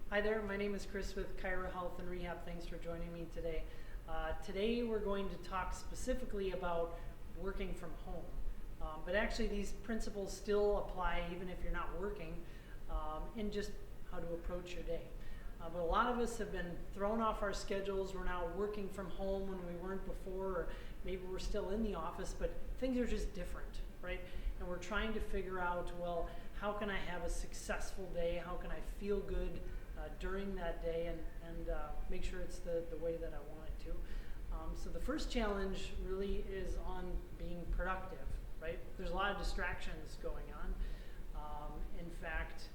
Hi there, my name is Chris with Chiro Health and Rehab. Thanks for joining me today. Today we're going to talk specifically about working from home. But actually these principles still apply even if you're not working, in just how to approach your day. But a lot of us have been thrown off our schedules. We're now working from home when we weren't before, or maybe we're still in the office, but things are just different, right? And we're trying to figure out, well, how can I have a successful day? How can I feel good during that day and make sure it's the way that I want it to? So the first challenge really is on being productive, right? There's a lot of distractions going on. In fact,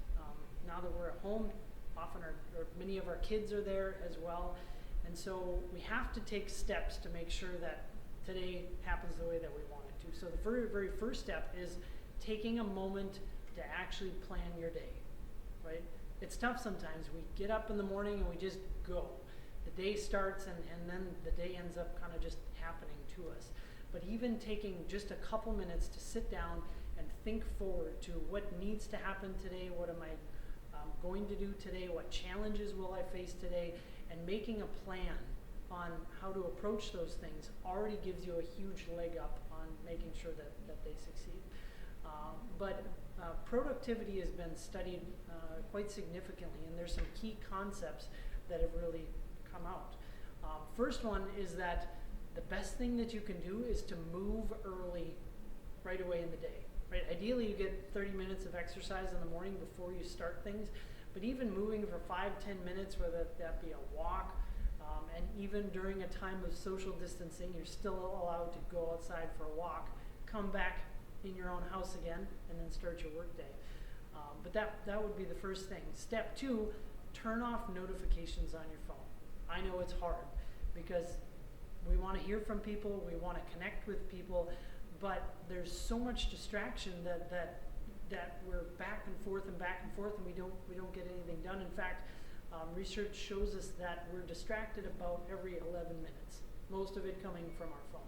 now that we're at home, often or many of our kids are there as well. And so we have to take steps to make sure that today happens the way that we want it to. So the very, very first step is taking a moment to actually plan your day, right? It's tough sometimes. We get up in the morning and we just go. The day starts and then the day ends up kind of just happening to us. But even taking just a couple minutes to sit down and think forward to what needs to happen today, what am I going to do today, what challenges will I face today, and making a plan on how to approach those things already gives you a huge leg up on making sure that they succeed. But productivity has been studied quite significantly, and there's some key concepts that have really come out. First one is that the best thing that you can do is to move early right away in the day. Right? Ideally, you get 30 minutes of exercise in the morning before you start things, but even moving for 5-10 minutes, whether that be a walk, and even during a time of social distancing, you're still allowed to go outside for a walk, come back in your own house again, and then start your work day. But that would be the first thing. Step 2, turn off notifications on your phone. I know it's hard because we want to hear from people, we want to connect with people, but there's so much distraction that we're back and forth, and we don't get anything done. In fact, research shows us that we're distracted about every 11 minutes, most of it coming from our phone.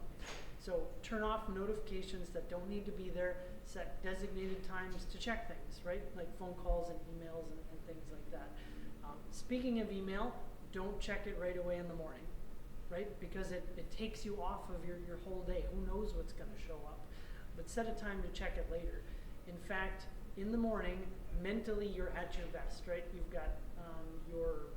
So turn off notifications that don't need to be there, set designated times to check things, right? Like phone calls and emails and things like that. Speaking of email, don't check it right away in the morning, right? Because it takes you off of your whole day. Who knows what's going to show up? But set a time to check it later. In fact, in the morning, mentally you're at your best, right? You've got your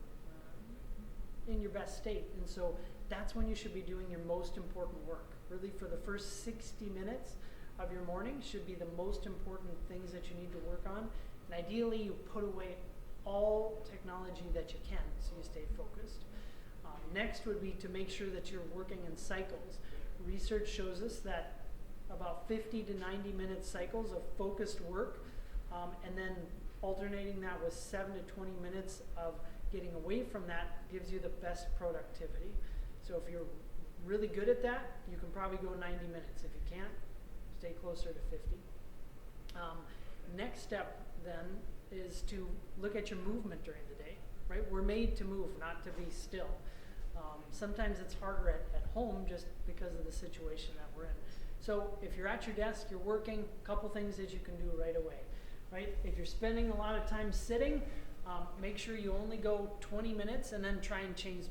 in your best state. And so that's when you should be doing your most important work. Really, for the first 60 minutes of your morning should be the most important things that you need to work on. And ideally, you put away all technology that you can so you stay focused. Next would be to make sure that you're working in cycles. Research shows us that about 50 to 90 minute cycles of focused work, and then alternating that with 7 to 20 minutes of getting away from that gives you the best productivity. So if you're really good at that, you can probably go 90 minutes. If you can't, stay closer to 50. Next step then is to look at your movement during the day, right? We're made to move, not to be still. Sometimes it's harder at home just because of the situation that we're in. So if you're at your desk, you're working, a couple things that you can do right away, right? If you're spending a lot of time sitting, make sure you only go 20 minutes and then try and change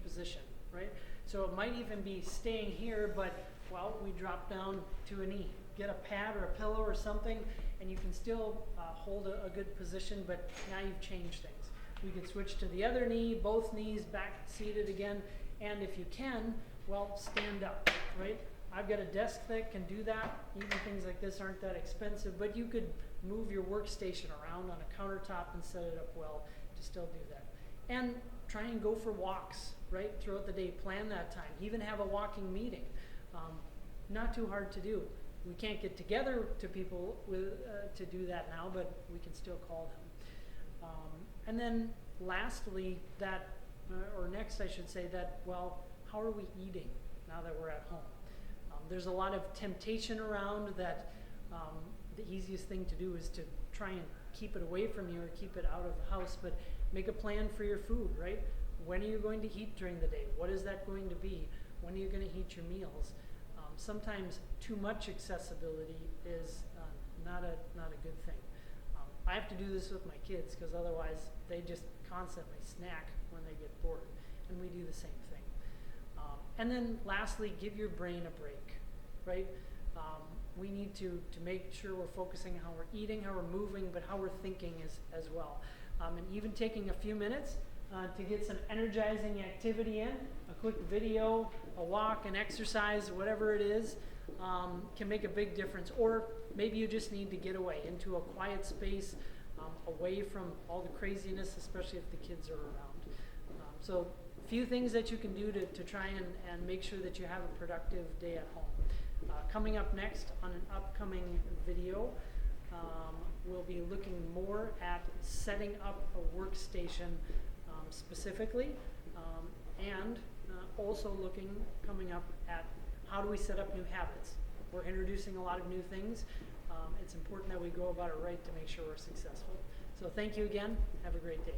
position, right? So it might even be staying here, but, well, we drop down to a knee. Get a pad or a pillow or something, and you can still hold a good position, but now you've changed things. We could switch to the other knee, both knees back seated again, and if you can, well, stand up, right? I've got a desk that can do that. Even things like this aren't that expensive, but you could move your workstation around on a countertop and set it up well to still do that. And try and go for walks, right, throughout the day. Plan that time. Even have a walking meeting. Not too hard to do. We can't get together to people to do that now, but we can still call them. And then lastly, next I should say that, well, how are we eating now that we're at home? There's a lot of temptation around that the easiest thing to do is to try and keep it away from you or keep it out of the house, but make a plan for your food, right? When are you going to eat during the day? What is that going to be? When are you going to eat your meals? Sometimes too much accessibility is not a good thing. I have to do this with my kids because otherwise they just constantly snack when they get bored, and we do the same thing. And then lastly, give your brain a break, right? We need to make sure we're focusing how we're eating, how we're moving, but how we're thinking as well. And even taking a few minutes to get some energizing activity in, a quick video, a walk, an exercise, whatever it is, can make a big difference. Or maybe you just need to get away into a quiet space, away from all the craziness, especially if the kids are around. So a few things that you can do to try and make sure that you have a productive day at home. Coming up next on an upcoming video, we'll be looking more at setting up a workstation specifically, and also coming up at how do we set up new habits. We're introducing a lot of new things. It's important that we go about it right to make sure we're successful. So thank you again. Have a great day.